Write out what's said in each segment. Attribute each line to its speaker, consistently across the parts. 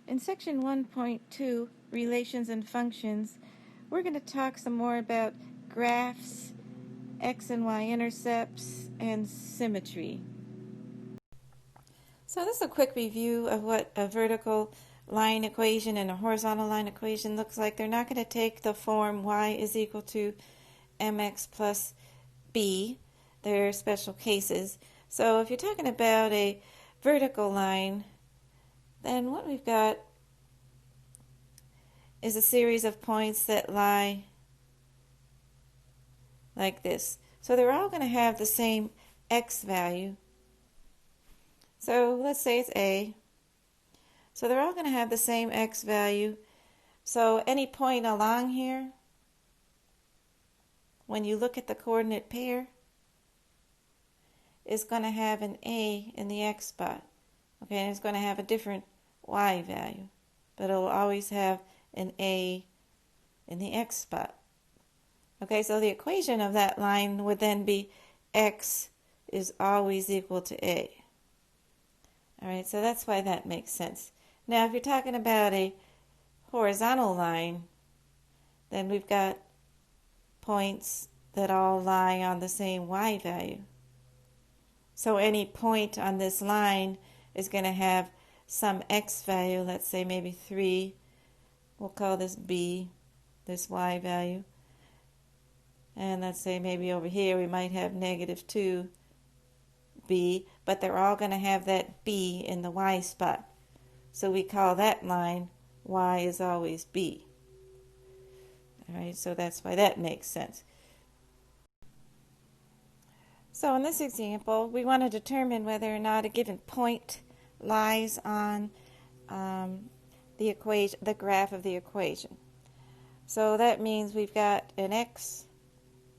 Speaker 1: In section 1.2, Relations and Functions, we're going to talk some more about graphs, x and y intercepts, and symmetry. So this is a quick review of what a vertical line equation and a horizontal line equation looks like. They're not going to take the form y is equal to mx plus b. They're special cases. So if you're talking about a vertical line, then what we've got is a series of points that lie like this. So they're all going to have the same x value. So let's say it's A. So they're all going to have the same x value. So any point along here, when you look at the coordinate pair, is going to have an A in the x spot. Okay, and it's going to have a different y value, but it will always have an A in the x spot. Okay, so the equation of that line would then be x is always equal to A. All right, so that's why that makes sense. Now, if you're talking about a horizontal line, then we've got points that all lie on the same y value. So any point on this line is going to have some x value, let's say maybe 3. We'll call this b, this y value. And let's say maybe over here we might have negative 2b, but they're all going to have that b in the y spot. So we call that line y is always b. All right, so that's why that makes sense. So in this example, we want to determine whether or not a given point lies on the equation, the graph of the equation. So that means we've got an x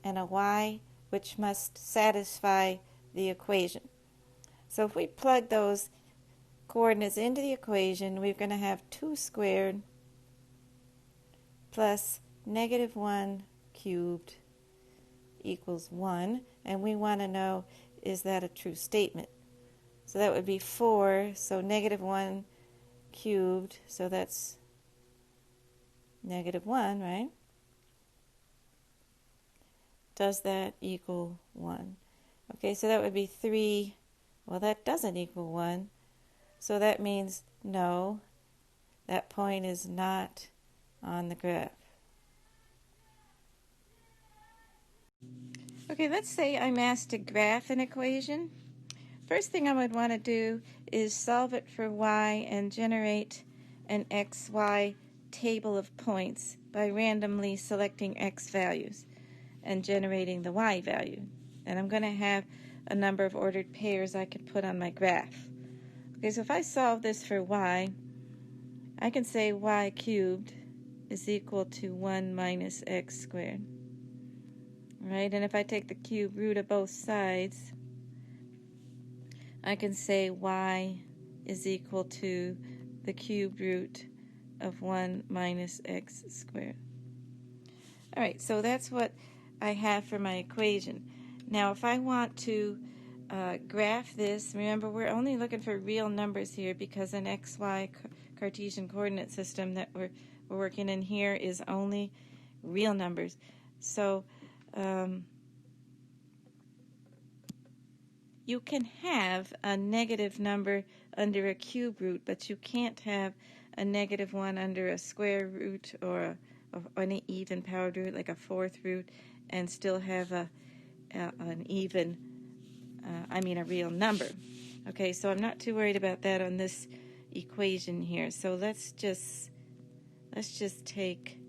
Speaker 1: and a y which must satisfy the equation. So if we plug those coordinates into the equation, we're going to have 2 squared plus negative 1 cubed equals 1, and we want to know, is that a true statement? So that would be 4, so negative 1 cubed, so that's negative 1, right? Does that equal 1? Okay, so that would be 3. Well, that doesn't equal 1. So that means no, that point is not on the graph. Okay, let's say I'm asked to graph an equation. First thing I would want to do is solve it for y and generate an xy table of points by randomly selecting x values and generating the y value. And I'm going to have a number of ordered pairs I could put on my graph. Okay, so if I solve this for y, I can say y cubed is equal to 1 minus x squared. Right, and if I take the cube root of both sides, I can say y is equal to the cube root of 1 minus x squared. All right, so that's what I have for my equation. Now, if I want to graph this, remember we're only looking for real numbers here because an xy Cartesian coordinate system that we're working in here is only real numbers. So you can have a negative number under a cube root, but you can't have a negative one under a square root or an even powered root, like a 4th root, and still have a real number. Okay, so I'm not too worried about that on this equation here. So let's just take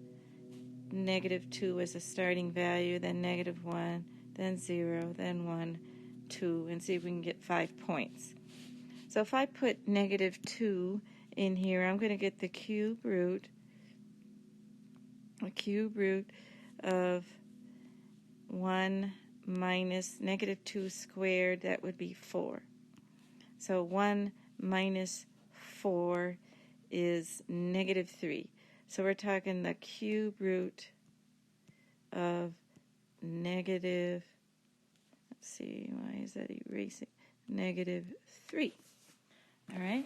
Speaker 1: negative 2 as a starting value, then negative 1, then 0, then 1, 2, and see if we can get 5 points. So if I put negative 2 in here, I'm going to get the cube root of 1 minus negative 2 squared, that would be 4. So 1 minus 4 is negative 3. So we're talking the cube root of negative, let's see, why is that erasing? Negative 3. All right?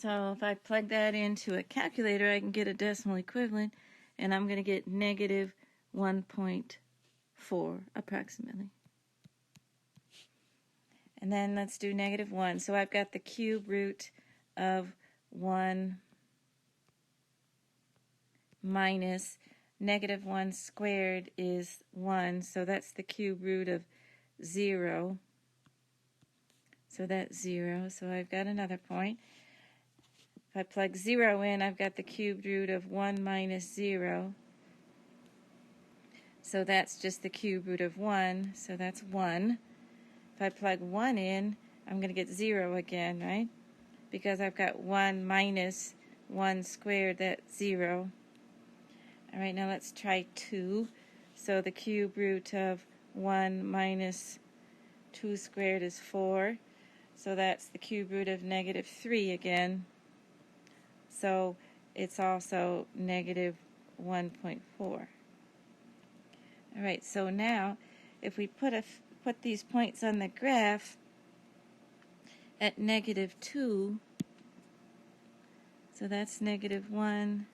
Speaker 1: So if I plug that into a calculator, I can get a decimal equivalent, and I'm going to get negative 1.4 approximately. And then let's do negative 1. So I've got the cube root of 1 minus negative 1 squared is 1. So that's the cube root of 0. So that's 0. So I've got another point. If I plug 0 in, I've got the cube root of 1 minus 0. So that's just the cube root of 1. So that's 1. If I plug 1 in, I'm going to get 0 again, right? Because I've got 1 minus 1 squared, that's 0. All right, now let's try 2. So the cube root of 1 minus 2 squared is 4. So that's the cube root of negative 3 again. So it's also negative 1.4. All right, so now if we put these points on the graph at negative 2, so that's negative 1,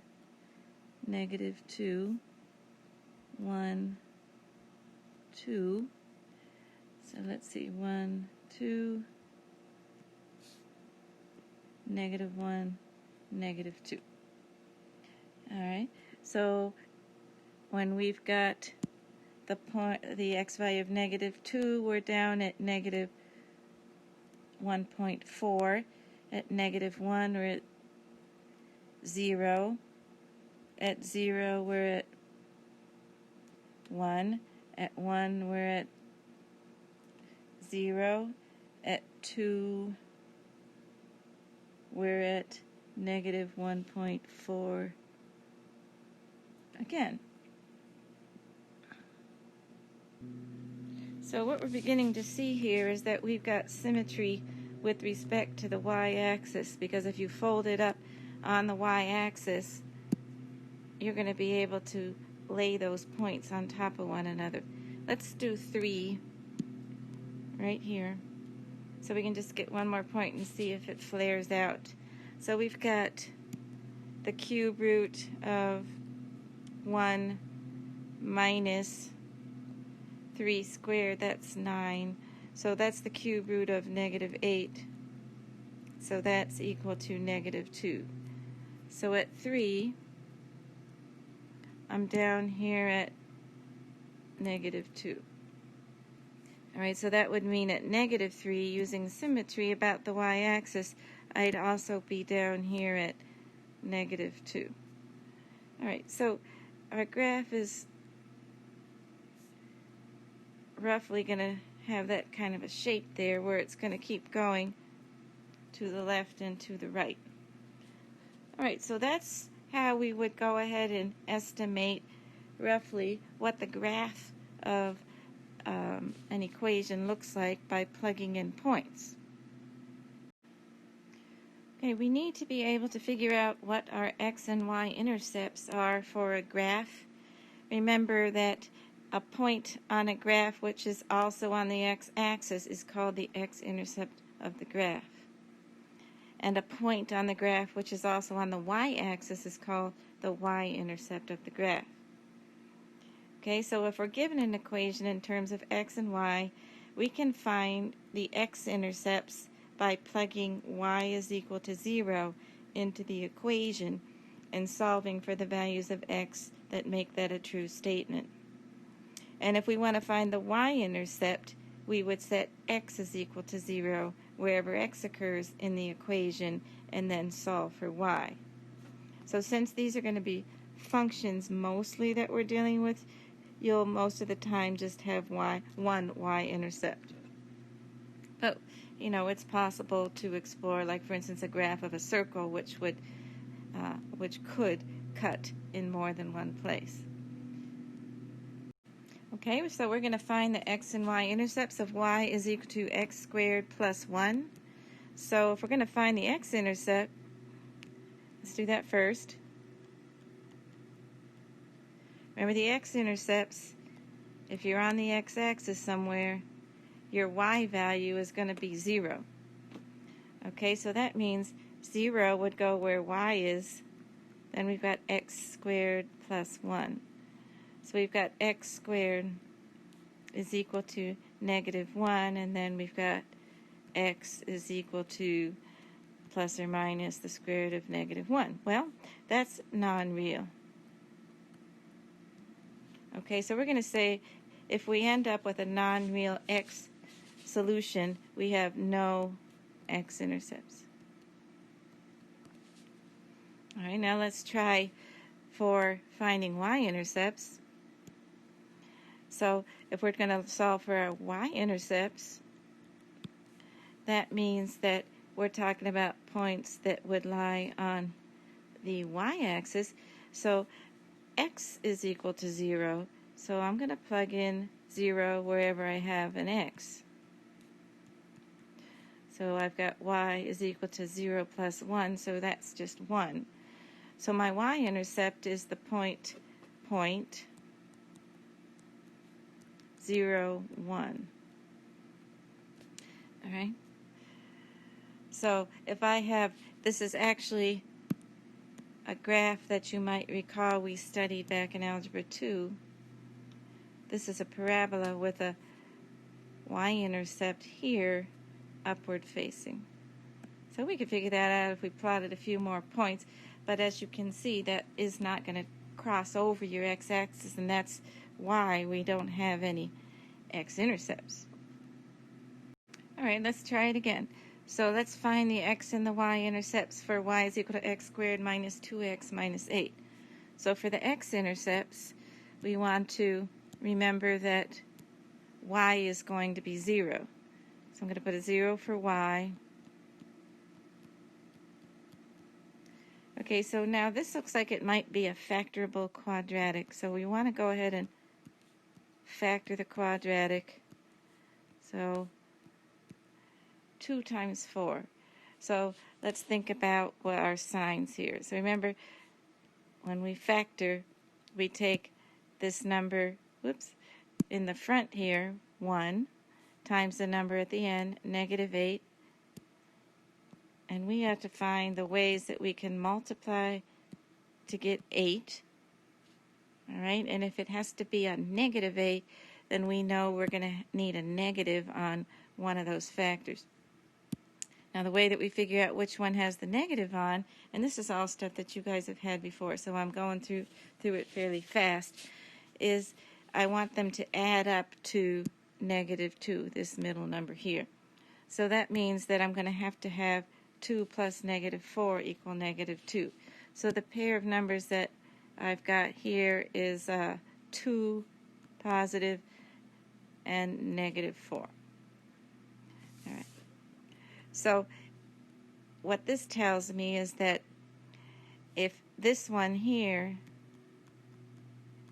Speaker 1: negative 2, 1, 2. So let's see, 1, 2, negative 1, negative 2. All right, so when we've got the x value of negative 2, we're down at negative 1.4. At negative 1, we're at 0. At 0, we're at 1. At 1, we're at 0. At 2, we're at negative 1.4 again. So what we're beginning to see here is that we've got symmetry with respect to the y-axis, because if you fold it up on the y-axis, you're going to be able to lay those points on top of one another. Let's do 3 right here, so we can just get one more point and see if it flares out. So we've got the cube root of 1 minus 3 squared, that's 9. So that's the cube root of negative 8. So that's equal to negative 2. So at 3, I'm down here at negative 2. All right, so that would mean at negative 3, using symmetry about the y-axis, I'd also be down here at negative 2. All right, so our graph is roughly going to have that kind of a shape there, where it's going to keep going to the left and to the right. All right, so that's how we would go ahead and estimate roughly what the graph of an equation looks like by plugging in points. Okay, we need to be able to figure out what our x and y intercepts are for a graph. Remember that a point on a graph which is also on the x-axis is called the x-intercept of the graph. And a point on the graph which is also on the y-axis is called the y-intercept of the graph. Okay, so if we're given an equation in terms of x and y, we can find the x-intercepts by plugging y is equal to 0 into the equation and solving for the values of x that make that a true statement. And if we want to find the y-intercept, we would set x is equal to 0 wherever x occurs in the equation and then solve for y. So since these are going to be functions mostly that we're dealing with, you'll most of the time just have one y-intercept. But, you know, it's possible to explore, like for instance, a graph of a circle which could cut in more than one place. Okay, so we're going to find the x and y intercepts of y is equal to x squared plus 1. So if we're going to find the x-intercept, let's do that first. Remember the x-intercepts, if you're on the x-axis somewhere, your y value is going to be 0. Okay, so that means 0 would go where y is. Then we've got x squared plus 1. So we've got x squared is equal to negative 1, and then we've got x is equal to plus or minus the square root of negative 1. Well, that's non-real. Okay, so we're going to say if we end up with a non-real x solution, we have no x-intercepts. All right, now let's try for finding y-intercepts. So if we're going to solve for our y-intercepts, that means that we're talking about points that would lie on the y-axis. So x is equal to 0, so I'm going to plug in 0 wherever I have an x. So I've got y is equal to 0 plus 1, so that's just 1. So my y-intercept is the point 0, 1. All right? So if I have, this is actually a graph that you might recall we studied back in Algebra 2. This is a parabola with a y-intercept here, upward facing. So we could figure that out if we plotted a few more points, but as you can see, that is not going to cross over your x-axis, and that's why we don't have any x-intercepts. All right, let's try it again. So let's find the x and the y-intercepts for y is equal to x squared minus 2x minus 8. So for the x-intercepts, we want to remember that y is going to be 0. So I'm going to put a 0 for y. Okay, so now this looks like it might be a factorable quadratic. So we want to go ahead and factor the quadratic. So 2 times 4. So let's think about what our signs here. So remember, when we factor, we take this number, in the front here, 1, times the number at the end, negative 8. And we have to find the ways that we can multiply to get 8. All right, and if it has to be a negative 8, then we know we're going to need a negative on one of those factors. Now the way that we figure out which one has the negative on, and this is all stuff that you guys have had before, so I'm going through it fairly fast, is I want them to add up to negative 2, this middle number here. So that means that I'm going to have 2 plus negative 4 equal negative 2. So the pair of numbers that I've got here is 2 positive and negative 4. All right. So what this tells me is that if this one here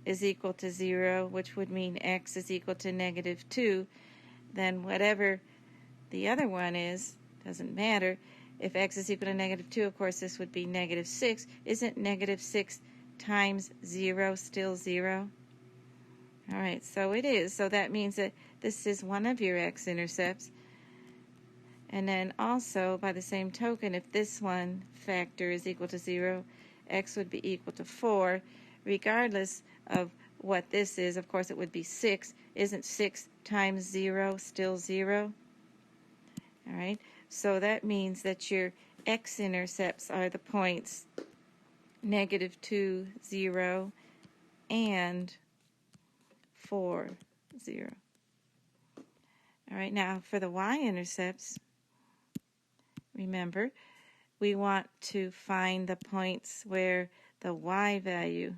Speaker 1: is equal to 0, which would mean x is equal to negative 2, then whatever the other one is, doesn't matter. If x is equal to negative 2, of course, this would be negative 6. Isn't negative 6 times 0 still 0? All right, so it is. So that means that this is one of your x-intercepts. And then also, by the same token, if this one factor is equal to 0, x would be equal to 4. Regardless of what this is, of course, it would be 6. Isn't 6 times 0 still 0? All right, so that means that your x-intercepts are the points negative 2, 0, and 4, 0. All right, now for the y-intercepts, remember, we want to find the points where the y value,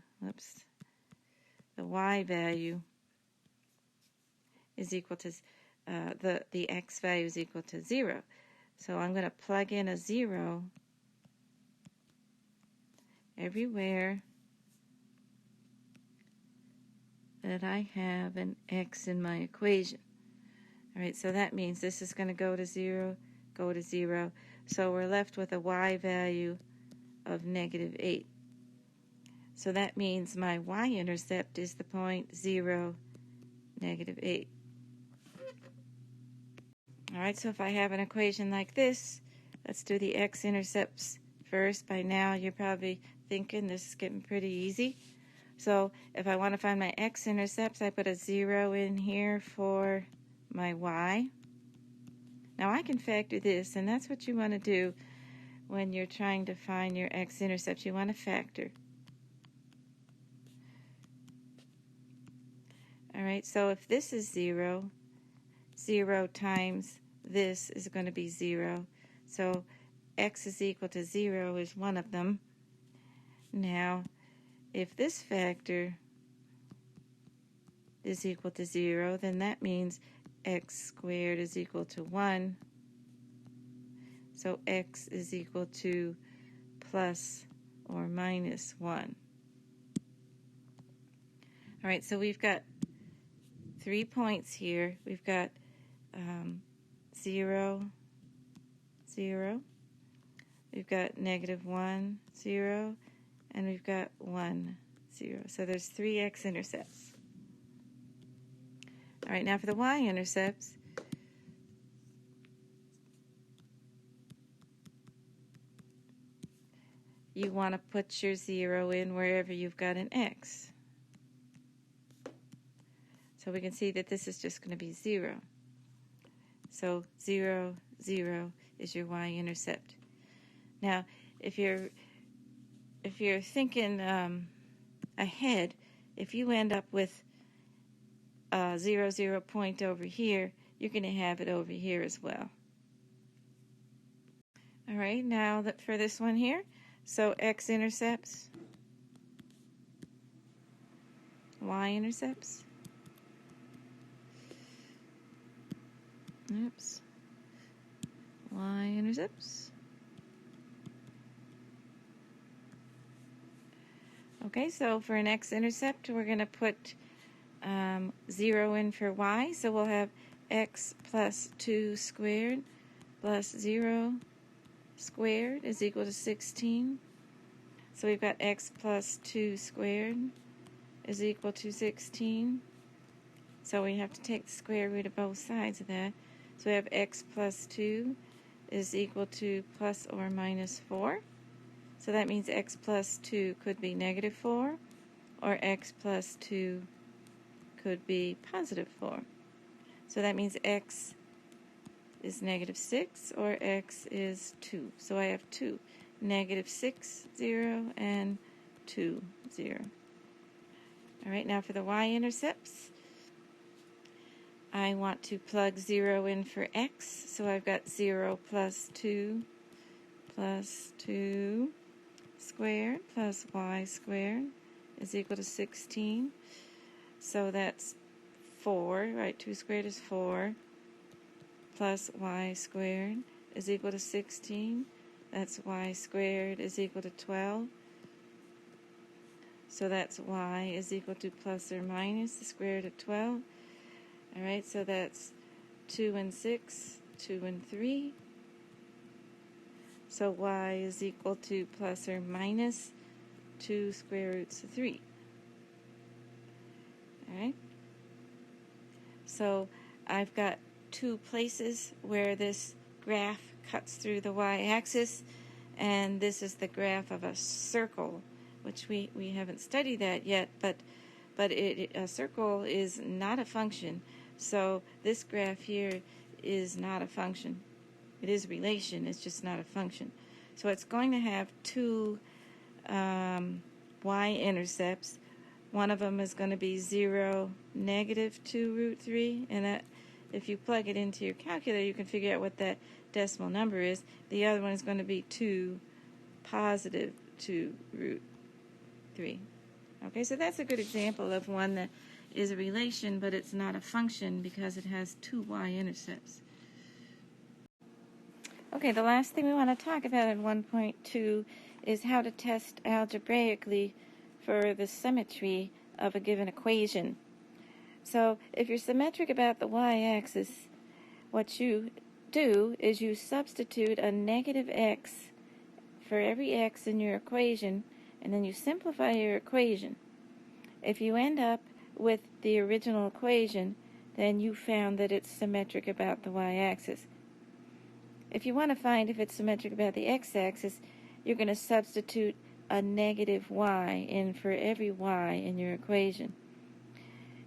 Speaker 1: the y value is equal to, the x value is equal to 0. So I'm going to plug in a 0 everywhere that I have an x in my equation. All right, so that means this is going to go to 0, go to 0. So we're left with a y value of negative 8. So that means my y-intercept is the point 0, negative 8. All right, so if I have an equation like this, Let's do the x-intercepts first. By now you're probably thinking this is getting pretty easy. So if I want to find my x-intercepts, I put a 0 in here for my y. Now I can factor this, and that's what you want to do when you're trying to find your x-intercepts. You want to factor. Alright, so if this is 0, 0 times this is going to be 0. So x is equal to 0 is one of them. Now, if this factor is equal to 0, then that means x squared is equal to 1. So x is equal to plus or minus 1. Alright, so we've got 3 points here. We've got 0, 0. We've got -1, 0. And we've got 1, 0. So there's 3 x-intercepts. All right, now for the y-intercepts, you want to put your 0 in wherever you've got an x. So we can see that this is just going to be 0. So 0, 0 is your y-intercept. Now, if you're thinking ahead, if you end up with a 0, 0 point over here, you're going to have it over here as well. All right, now that for this one here, so x-intercepts, y-intercepts, oops, y-intercepts. Okay, so for an x-intercept, we're going to put 0 in for y, so we'll have x plus 2 squared plus 0 squared is equal to 16. So we've got x plus 2 squared is equal to 16. So we have to take the square root of both sides of that. So we have x plus 2 is equal to plus or minus 4. So that means x plus 2 could be -4, or x plus 2 could be +4. So that means x is -6 or x is 2. So I have 2. -6, 0, and 2, 0. All right, now for the y-intercepts, I want to plug 0 in for x. So I've got 0 plus 2 squared plus y squared is equal to 16. So that's 4, right? 2 squared is 4 plus y squared is equal to 16. That's y squared is equal to 12. So that's y is equal to plus or minus the square root of 12. All right, so that's 2 and 6, 2 and 3. So y is equal to plus or minus 2 square roots of 3. All right. So I've got 2 places where this graph cuts through the y-axis, and this is the graph of a circle, which we haven't studied that yet, but a circle is not a function. So this graph here is not a function. It is relation, it's just not a function. So it's going to have 2 y-intercepts. One of them is going to be 0, -2 root 3, and that, if you plug it into your calculator, you can figure out what that decimal number is. The other one is going to be 2, +2 root 3. Okay, so that's a good example of one that is a relation, but it's not a function because it has 2 y-intercepts. Okay, the last thing we want to talk about in 1.2 is how to test algebraically for the symmetry of a given equation. So if you're symmetric about the y-axis, what you do is you substitute a -x for every x in your equation, and then you simplify your equation. If you end up with the original equation, then you found that it's symmetric about the y-axis. if you want to find if it's symmetric about the x-axis, you're going to substitute a negative y in for every y in your equation.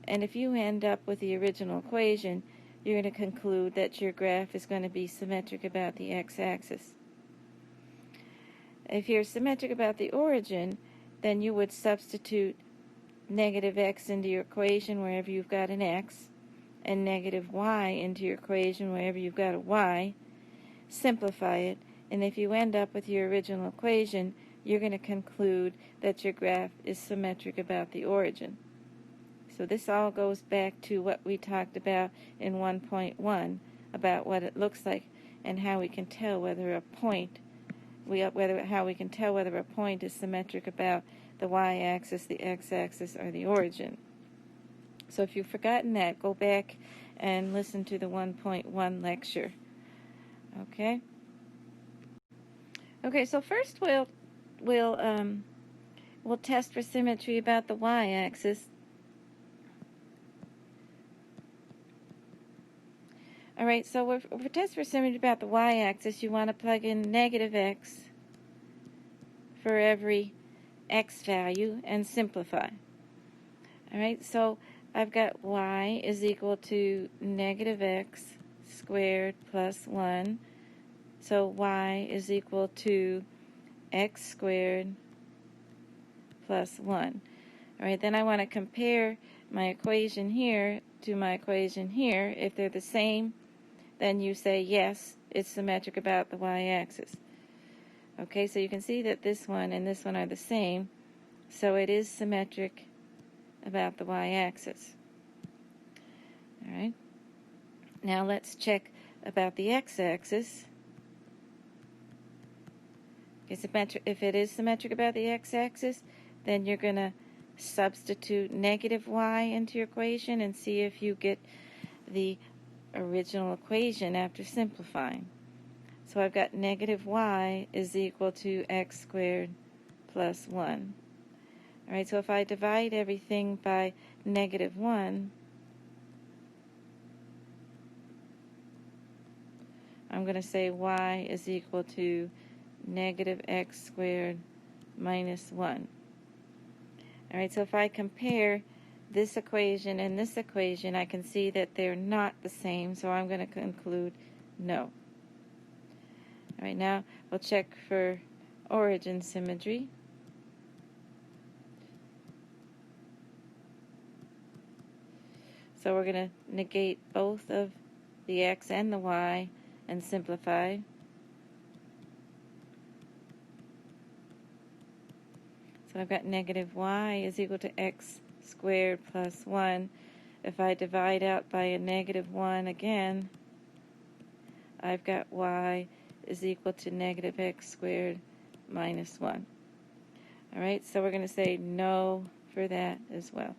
Speaker 1: And if you end up with the original equation, you're going to conclude that your graph is going to be symmetric about the x-axis. If you're symmetric about the origin, then you would substitute negative x into your equation wherever you've got an x, and negative y into your equation wherever you've got a y, simplify it, and if you end up with your original equation, you're going to conclude that your graph is symmetric about the origin. So this all goes back to what we talked about in 1.1 about what it looks like and how we can tell whether a point how we can tell whether a point is symmetric about the y-axis, the x-axis, or the origin. So if you've forgotten that, go back and listen to the 1.1 lecture. Okay? Okay, so first we'll test for symmetry about the y-axis. All right, so for test for symmetry about the y-axis, you want to plug in negative x for every x value and simplify. All right, so I've got y is equal to negative x squared plus 1. So y is equal to x squared plus 1. All right, then I want to compare my equation here to my equation here. If they're the same, then you say, yes, it's symmetric about the y-axis. Okay, so you can see that this one and this one are the same, so it is symmetric about the y-axis. All right, now let's check about the x-axis. If it is symmetric about the x-axis, then you're going to substitute negative y into your equation and see if you get the original equation after simplifying. So I've got negative y is equal to x squared plus 1. All right, so if I divide everything by negative 1, I'm going to say y is equal to negative x squared minus 1. All right, so if I compare this equation and this equation, I can see that they're not the same, so I'm going to conclude no. All right, now we'll check for origin symmetry. So we're going to negate both of the x and the y and simplify. So I've got negative y is equal to x squared plus 1. If I divide out by a negative 1 again, I've got y is equal to negative x squared minus 1. All right, so we're going to say no for that as well.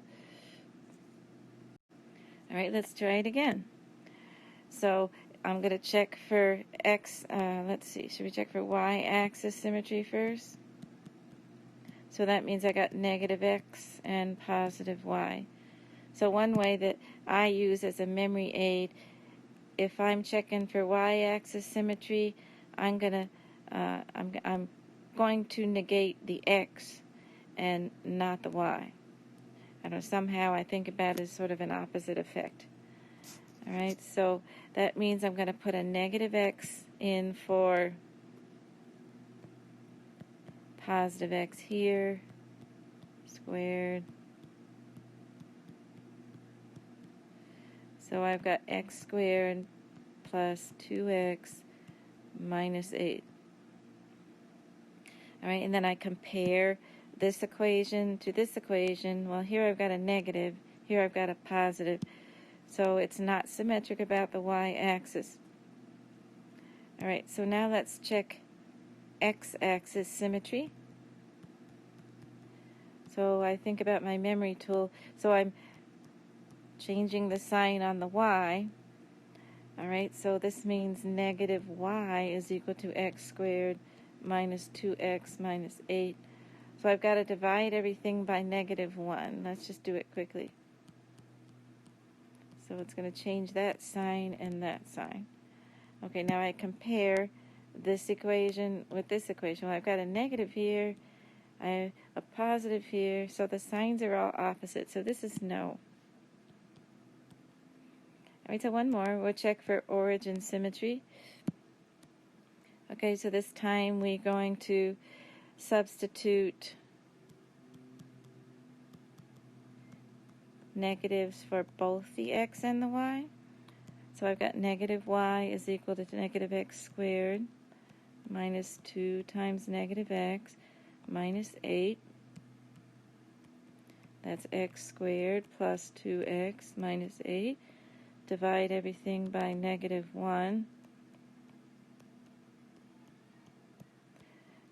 Speaker 1: All right, let's try it again. So I'm going to check for x, let's see, should we check for y-axis symmetry first? So that means I got negative x and positive y. So one way that I use as a memory aid, if I'm checking for y-axis symmetry, I'm going to negate the x and not the y. I don't know, somehow I think about it as sort of an opposite effect. All right, so that means I'm going to put a negative x in for positive x here, squared. So I've got x squared plus 2x minus 8. All right, and then I compare this equation to this equation. Well, here I've got a negative, here I've got a positive. So it's not symmetric about the y-axis. All right, so now let's check x-axis symmetry. So I think about my memory tool. So I'm changing the sign on the y. All right, so this means negative y is equal to x squared minus 2x minus 8. So I've got to divide everything by negative 1. Let's just do it quickly. So it's going to change that sign and that sign. Okay, now I compare this equation with this equation. Well, I've got a negative here, I have a positive here, so the signs are all opposite. So this is no. All right, so one more. We'll check for origin symmetry. Okay, so this time we're going to substitute negatives for both the x and the y. So I've got negative y is equal to negative x squared minus 2 times negative x minus 8. That's x squared plus 2x minus 8. Divide everything by negative 1.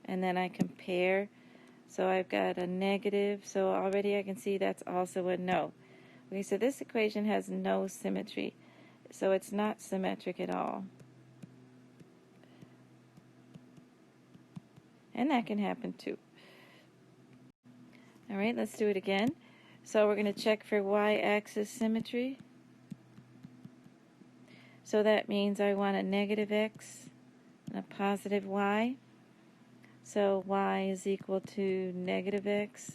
Speaker 1: And then I compare. So I've got a negative, so already I can see that's also a no. Okay, so this equation has no symmetry, so it's not symmetric at all. And that can happen too. All right, let's do it again. So we're going to check for y-axis symmetry. So that means I want a negative x and a positive y. So y is equal to negative x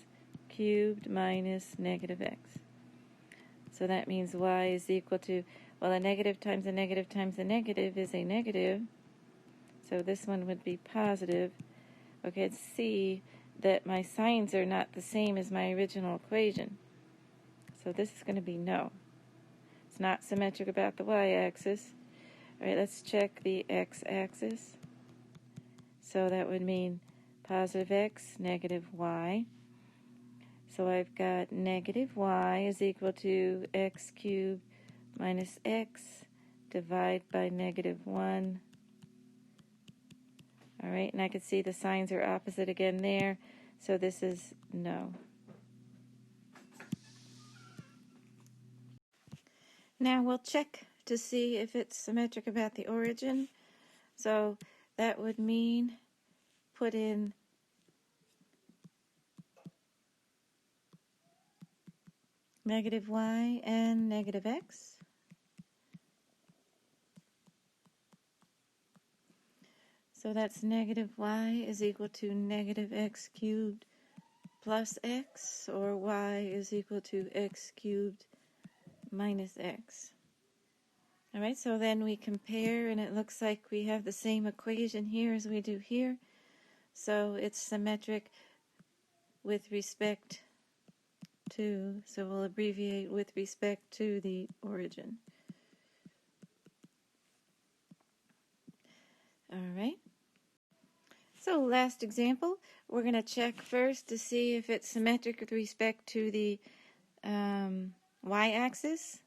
Speaker 1: cubed minus negative x. So that means y is equal to, well, a negative times a negative times a negative is a negative. So this one would be positive. Okay, let's see that my signs are not the same as my original equation. So this is going to be no. It's not symmetric about the y-axis. All right, let's check the x-axis. So that would mean positive x, negative y. So I've got negative y is equal to x cubed minus x, divide by negative 1. All right, and I can see the signs are opposite again there, so this is no. Now we'll check to see if it's symmetric about the origin. So that would mean put in negative y and negative x. So that's negative y is equal to negative x cubed plus x, or y is equal to x cubed minus x. All right, so then we compare, and it looks like we have the same equation here as we do here. So it's symmetric with respect to, so we'll abbreviate with respect to the origin. All right. So last example, we're going to check first to see if it's symmetric with respect to the y-axis.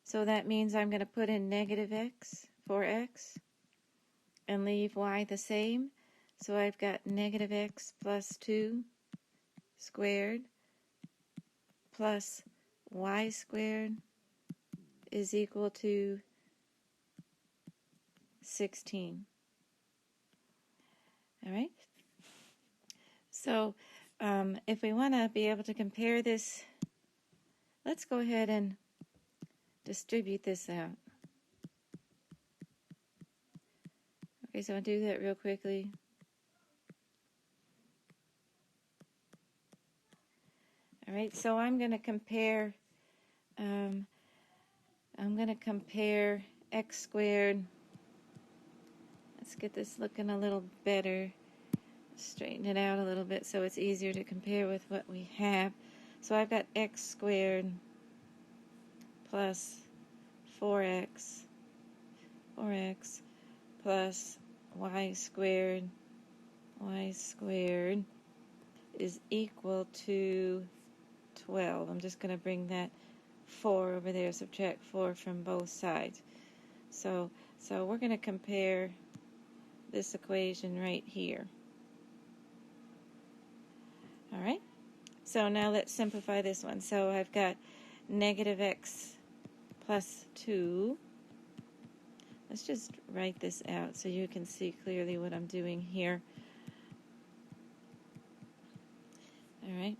Speaker 1: So that means I'm going to put in negative x for x and leave y the same. So I've got negative x plus 2 squared plus y squared is equal to 16. All right. So if we want to be able to compare this, let's go ahead and distribute this out. Okay, so I'll do that real quickly. All right, so I'm going to compare x squared. Let's get this looking a little better. Straighten it out a little bit so it's easier to compare with what we have. So I've got x squared plus 4x plus y squared is equal to 12. I'm just going to bring that 4 over there, subtract 4 from both sides. So we're going to compare this equation right here. All right, so now let's simplify this one. So I've got negative x plus 2. Let's just write this out so you can see clearly what I'm doing here. All right,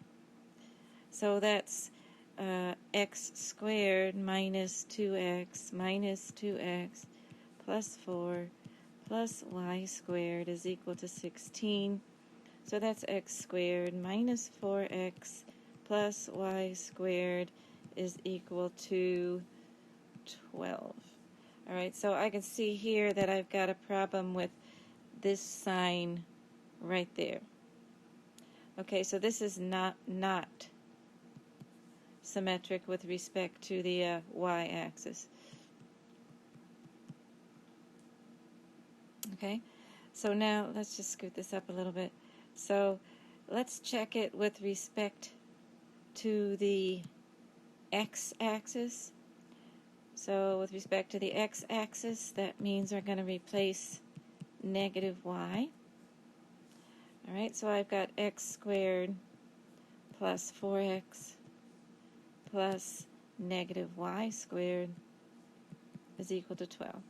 Speaker 1: so that's x squared minus 2x plus 4 plus y squared is equal to 16. So that's x squared minus 4x plus y squared is equal to 12. All right, so I can see here that I've got a problem with this sign right there. Okay, so this is not symmetric with respect to the y-axis. Okay, so now let's just scoot this up a little bit. So let's check it with respect to the x-axis. So with respect to the x-axis, that means we're going to replace negative y. All right, so I've got x squared plus 4x plus negative y squared is equal to 12. All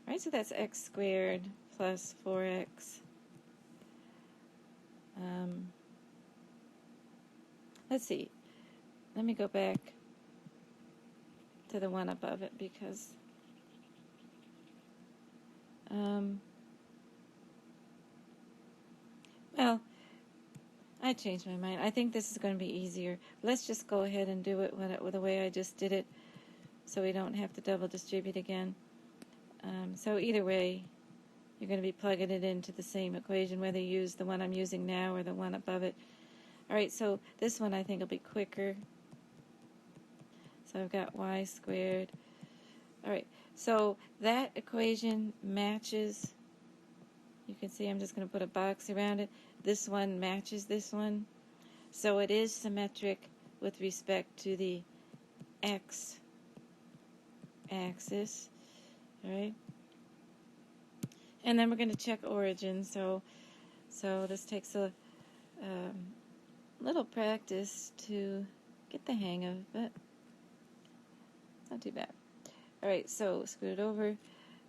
Speaker 1: right, so that's x squared plus 4x. Let's see. Let me go back to the one above it because well, I changed my mind. I think this is going to be easier. Let's just go ahead and do it with the way I just did it so we don't have to double distribute again. So either way, you're going to be plugging it into the same equation, whether you use the one I'm using now or the one above it. All right, so this one I think will be quicker. So I've got y squared. All right, so that equation matches. You can see I'm just going to put a box around it. This one matches this one. So it is symmetric with respect to the x-axis. All right. And then we're going to check origin. So this takes a little practice to get the hang of, but it's not too bad. All right, so scoot it over.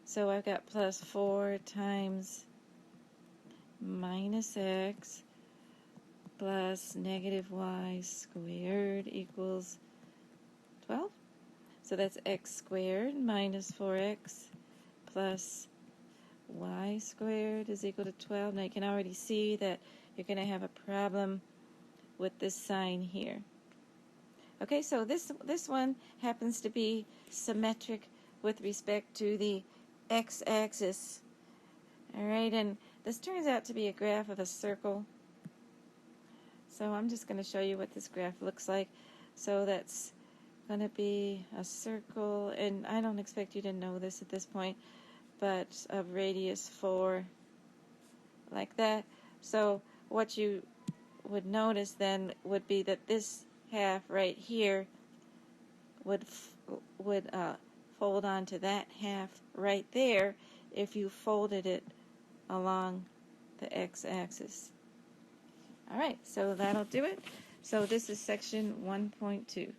Speaker 1: So I've got plus 4 times minus x plus negative y squared equals 12. So that's x squared minus 4x plus y squared is equal to 12. Now you can already see that you're going to have a problem with this sign here. Okay, so this one happens to be symmetric with respect to the x-axis. All right, and this turns out to be a graph of a circle. So I'm just going to show you what this graph looks like. So that's going to be a circle, and I don't expect you to know this at this point, but of radius 4, like that. So what you would notice then would be that this half right here would fold onto that half right there if you folded it along the x-axis. All right, so that'll do it. So this is section 1.2.